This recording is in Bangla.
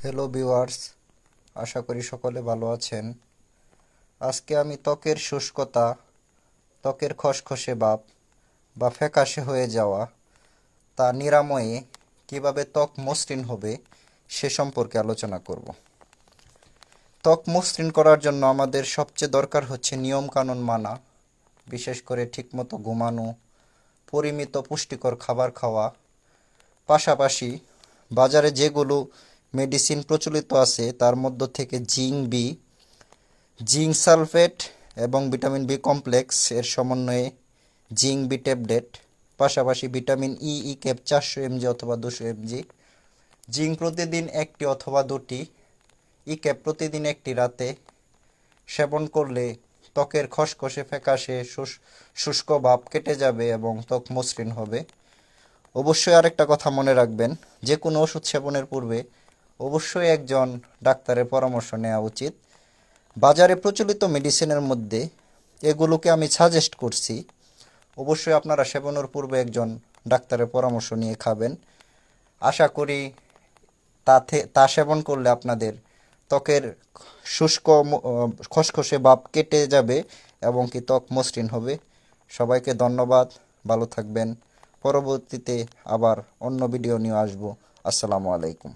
হ্যালো ভিউয়ার্স, আশা করি সকলে ভালো আছেন। আজকে আমি ত্বকের শুষ্কতা, ত্বকের খসখসে ভাব বা ফ্যাকাশে হয়ে যাওয়া তা নিরাময়ে কিভাবে ত্বক মসৃণ হবে সে সম্পর্কে আলোচনা করব। ত্বক মসৃণ করার জন্য আমাদের সবচেয়ে দরকার হচ্ছে নিয়মকানুন মানা, বিশেষ করে ঠিকমতো ঘুমানো, পরিমিত পুষ্টিকর খাবার খাওয়া। পাশাপাশি বাজারে যেগুলো মেডিসিন প্রচলিত আছে তার মধ্য থেকে জিঙ্ক সালফেট এবং ভিটামিন বি কমপ্লেক্স এর সমন্বয়ে জিঙ্ক বি ট্যাবলেট, পাশাপাশি ভিটামিন ই ক্যাপ 400 mg অথবা 200 mg, জিঙ্ক প্রতিদিন একটি অথবা দুটি, ই ক্যাপ প্রতিদিন একটি রাতে সেবন করলে ত্বকের খসখসে ফ্যাকাশে শুষ্ক ভাব কেটে যাবে এবং ত্বক মসৃণ হবে। অবশ্যই আরেকটা কথা মনে রাখবেন, যে কোনো ওষুধ সেবনের পূর্বে অবশ্যই একজন ডাক্তারের পরামর্শ নেওয়া উচিত। বাজারে প্রচলিত মেডিসিনের মধ্যে এগুলোকে আমি সাজেস্ট করছি, অবশ্যই আপনারা সেবনের পূর্বে একজন ডাক্তারের পরামর্শ নিয়ে খাবেন। আশা করি তা সেবন করলে আপনাদের ত্বকের শুষ্ক খসখসে ভাব কেটে যাবে এবং কি ত্বক মসৃণ হবে। সবাইকে ধন্যবাদ, ভালো থাকবেন। পরবর্তীতে আবার অন্য ভিডিও নিয়ে আসবো। আসসালামু আলাইকুম।